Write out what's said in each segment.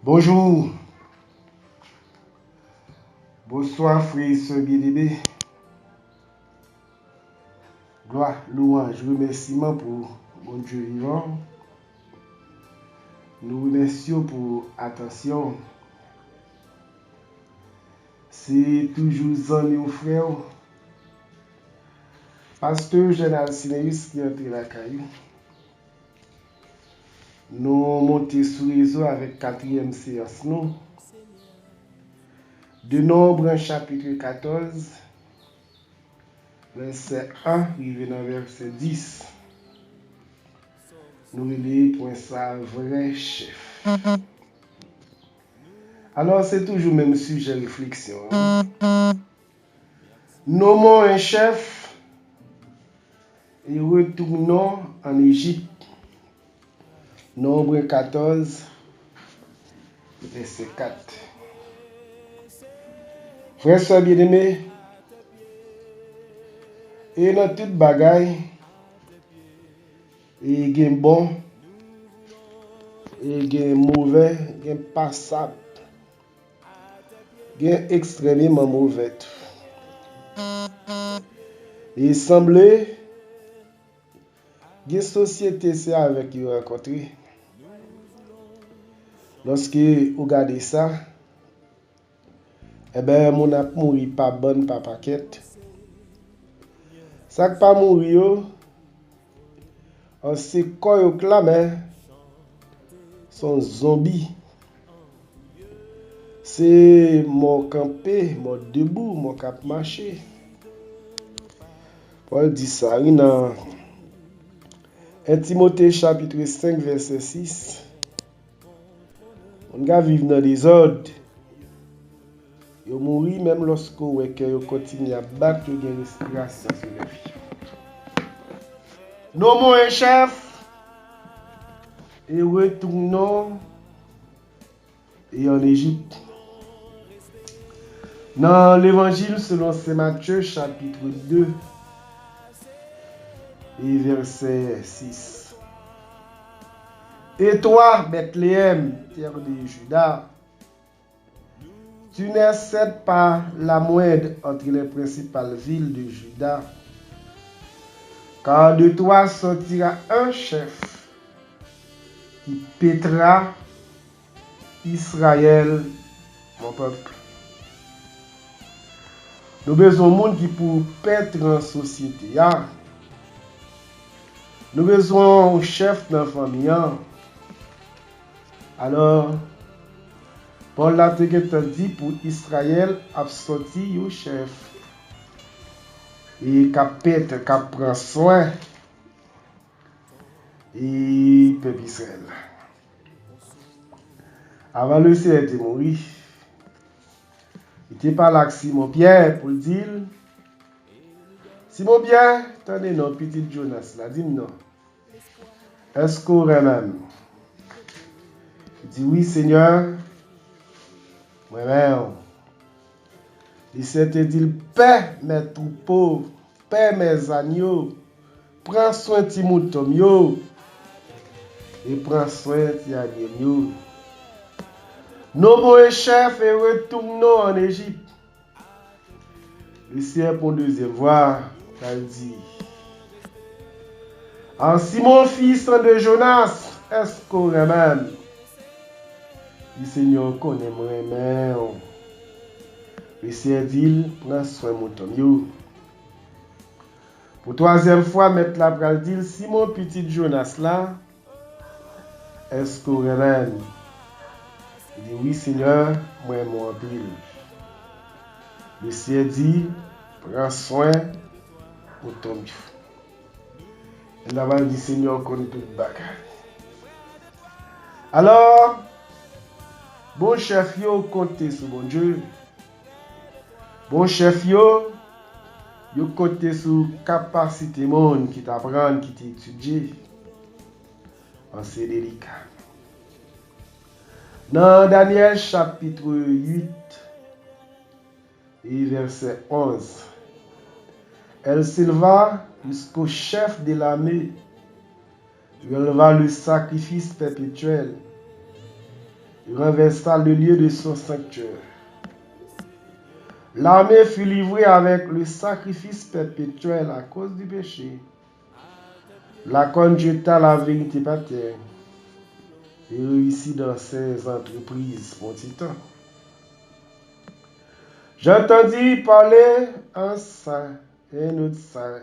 Bonjour, bonsoir frères et sœurs bien-aimés. Gloire, louange, remerciement pour mon Dieu vivant. Nous remercions pour attention. C'est toujours un ou frère, pasteur Général Sinéus qui entre la caillou. Nous montons sur les réseau avec quatrième séance. Nous, de Nombre, chapitre 14, verset 1, arrivé dans verset 10. Nous lisons pour ça vrai chef. Alors, c'est toujours le même sujet de réflexion. Nommons un chef et retournons en Égypte. Nombre 14, verset 4. Frères, soeurs bien-aimés, et dans toute bagaille, il y a bon, il y a mauvais, il y a passable, il y a extrêmement mauvais. Il semblait que la société c'est avec qui vous rencontrez. Lorsque vous regardez ça, eh bien, mon a mouru pas bonne, pas paquette. Ça qui pas mouru, on sait quoi vous clamez, sont zombies. C'est mon campé, mon debout, mon cap marché. Paul dit ça dans 1 Timothée chapitre 5 verset 6. On va vivre dans des ordres. Vous mourrez même lorsque vous continuez à battre une respiration sur la vie. Nommons un chef et retournons en Égypte. Dans l'évangile selon Saint Matthieu chapitre 2 et verset 6. Et toi, Bethléem, terre de Juda, tu n'es certes pas la moindre entre les principales villes de Juda, car de toi sortira un chef qui paîtra Israël, mon peuple. Nous avons besoin de monde qui pour paître en société. Nous avons besoin d'un chef dans la famille. Alors, Paul l'a dit pour Israël a sorti un chef et qui paître, qui prend soin et peuple Israël. Avant le Seigneur était mort, il n'était pas là que Simon Pierre pour le dire. Simon Pierre, attendez non, petit Jonas là, dis-moi non. Est-ce qu'on même? Il dit oui Seigneur, moi-même. Il s'est dit, paix mes troupeaux, paix mes agneaux, prends soin de tes moutons et prends soin de tes agneaux. Nommons un chef et retournons en Égypte. Le Seigneur pour deuxième voix, il dit, en Simon fils de Jonas, est-ce qu'on même? Le Seigneur connaît moi-même. Le Seigneur dit, prends soin de mouton. Pour troisième fois, maître Labral dit, Simon petit Jonas là, est-ce qu'on même? Il dit, oui Seigneur, moi mon pile. Le Seigneur dit, prends soin de ton bif. Et là-bas, il dit, Seigneur, connaît tout le bac. Alors, bon chef, yo, comptez sur bon Dieu. Bon chef, yo comptez sur capacité monde qui t'apprend, qui t'étudie. C'est délicat. Dans Daniel chapitre 8 et verset 11, elle s'éleva jusqu'au chef de l'armée, lui éleva le sacrifice perpétuel Il renversa le lieu de son sanctuaire. L'armée fut livrée avec le sacrifice perpétuel à cause du péché. La corne jeta la vérité par terre et réussit dans ses entreprises pour un petit temps. J'entendis parler un saint et un autre saint.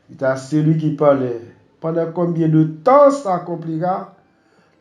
C'est à celui qui parlait. Pendant combien de temps s'accomplira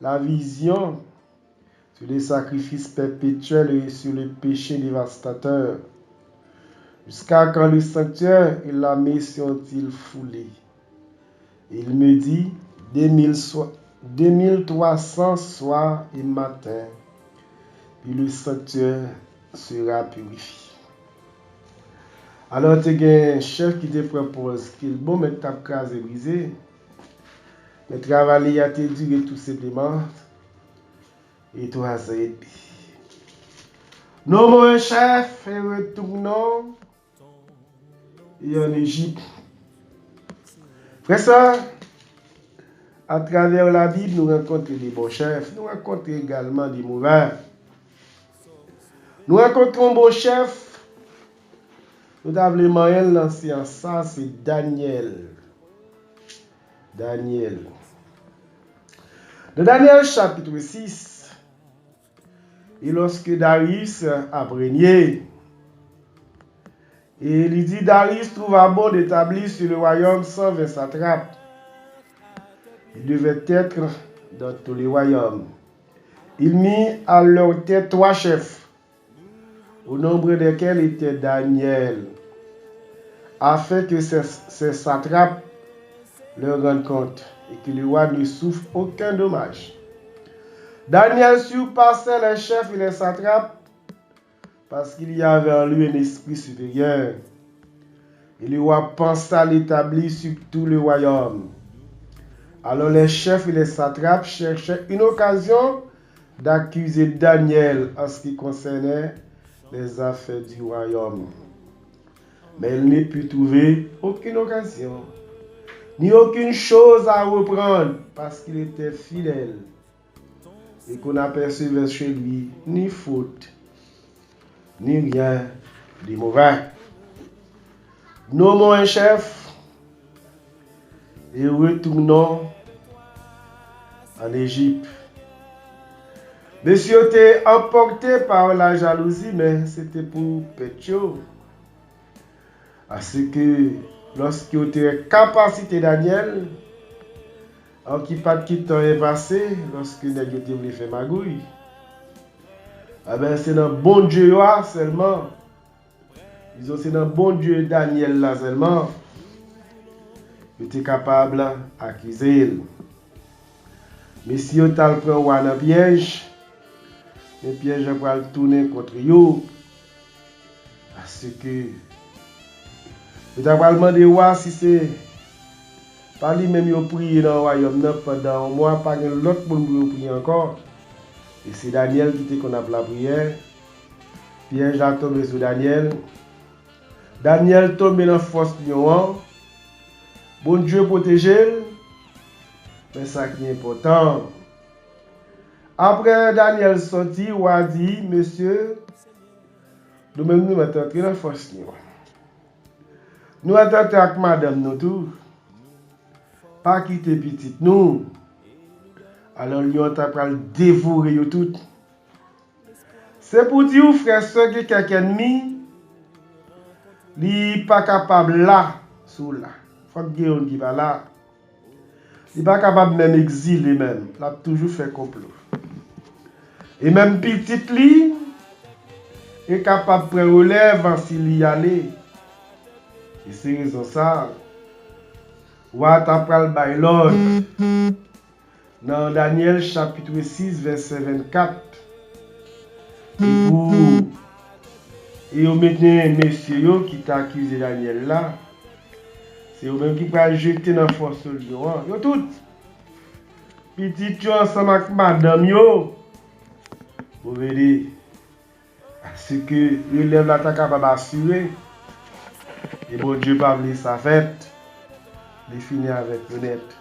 la vision sur les sacrifices perpétuels et sur le péché dévastateur? Jusqu'à quand le sanctuaire et la maison sont-ils foulés? Il me dit, 2300 soirs et matin, puis le sanctuaire sera purifié. Alors, tu as un chef qui te propose qu'il bon mettre ta case brisée, mais travailler à te durer tout simplement, et toi, c'est non, mon chef, et retournons et en Égypte. Frère ça, à travers la Bible, nous rencontrons des bons chefs, nous rencontrons également des mauvais. Nous rencontrons un bon chef. Nous avons les moyens lancés en ça, c'est Daniel. Daniel. Dans Daniel chapitre 6, et lorsque Darius a régné, et il dit Darius trouva bon d'établir sur le royaume 120 satrapes. Il devait être dans tous les royaumes. Il mit à leur tête 3 chefs, au nombre desquels était Daniel, afin que ces satrapes leur rendent compte et que le roi ne souffre aucun dommage. Daniel surpassait les chefs et les satrapes parce qu'il y avait en lui un esprit supérieur. Et le roi pensa l'établir sur tout le royaume. Alors les chefs et les satrapes cherchaient une occasion d'accuser Daniel en ce qui concernait les affaires du royaume. Mais il ne put trouver aucune occasion, ni aucune chose à reprendre, parce qu'il était fidèle et qu'on n'apercevait chez lui ni faute, ni rien de mauvais. Nommons un chef et retournons en Égypte. Monsieur était emporté par la jalousie, mais c'était pour Pétio. À ce que lorsqu'il était capacité Daniel, en qui pas de temps est passé, lorsque Daniel voulait faire magouille, eh ben c'est dans bon Dieu là seulement. Disons c'est dans bon Dieu Daniel là seulement. Il était capable d'accuser. Mais si on t'a pris un piège, le piège va le tourner contre eux. Parce que vous avez demandé si c'est pas lui-même qui a prié dans le royaume pendant un mois, pas l'autre pour nous prier encore. Et c'est Daniel qui était qu'on a la prière. Piège a tombé sur Daniel. Daniel tombé dans la force lion. Bon Dieu protégé. Mais ça qui est important. Après Daniel sorti, ou a dit, monsieur, nous-mêmes nous mettons dans la force lion. Nous attendons avec madame nous tout. Pas quitter petite nous. Alors nous avons dévorer tout. C'est pour dire frère soeur que quelques ennemis n'est pas capable là sous là. Faut que Guillaume qui va là. Il n'est pas capable même exiler même. Il a toujours fait complot. Et même petite li est capable de prendre relève s'il y allait. Et c'est raison ça. Ou t'apprends le bailon. Dans Daniel chapitre 6 verset 24. Et vous mettez messieurs qui t'a accusé Daniel là. C'est eux-mêmes qui va jeter dans la force de Dieu. Yo tout. Petit yo ensemble avec madame yo. Vous verrez. Parce que l'élève là t'es capable d'assurer. Et bon Dieu pas voulu sa fête. Il finit avec honnête.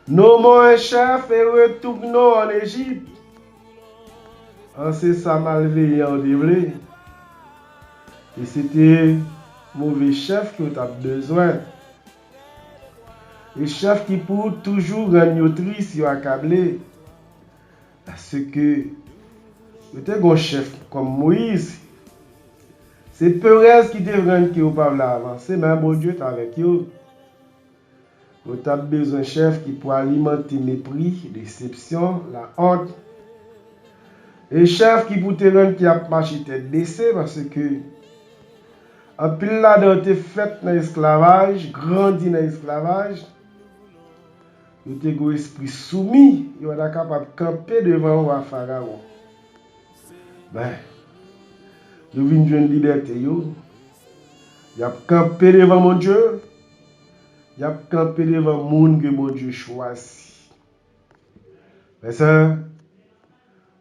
Nommons un chef et retournons en Égypte. C'est ça malveillant dévelé. Et c'était mauvais chef que tu as besoin. Et chef qui pour toujours rendre triste, accablé. Parce que tu es un chef comme Moïse. C'est Perez qui te rend que vous ne pouvez pas avancer, mais bon Dieu est avec vous. Vous avez besoin d'un chef qui peut alimenter le mépris, la déception, la honte. Et chef qui peut te rendre qui a marché tête baissée parce que en pile là tu es fait dans l'esclavage, grandi dans l'esclavage. Vous avez un esprit soumis, vous êtes capable de camper devant le roi Pharaon. Ben, nous venons de liberté. Vous avez campé devant mon Dieu. Vous avez campé devant le monde que mon Dieu choisit. Mais ça,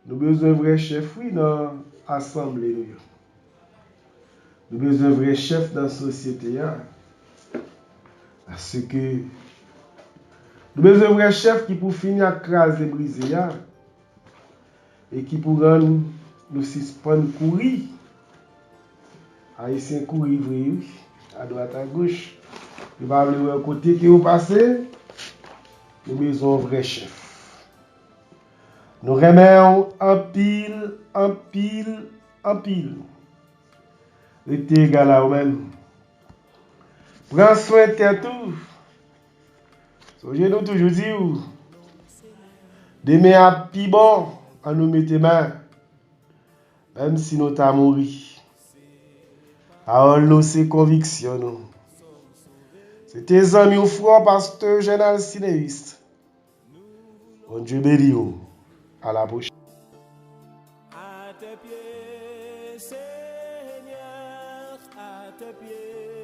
nous avons besoin d'un vrai chef, oui, dans l'assemblée. Nous avons besoin d'un vrai chef dans la société. Parce que nous avons besoin d'un vrai chef qui peut finir à craser, briser. Et qui pour rendre nous suspendre courir. Haïtien courir, oui, à droite, à gauche. Il va aller au côté qui vous passez. Nous avons besoin d'un vrai chef. Nous remettons en pile, en pile, en pile. Restez égal à vous-même. Prends soin de tout. Je nous toujours dit, demain à pi bon, à nous mettre main, même si nous t'as mouru. À nous, c'est conviction. Nous. C'était tes amis au front, pasteur général cinéiste. Bon Dieu béni. À la prochaine. À tes pieds, Seigneur, à tes pieds.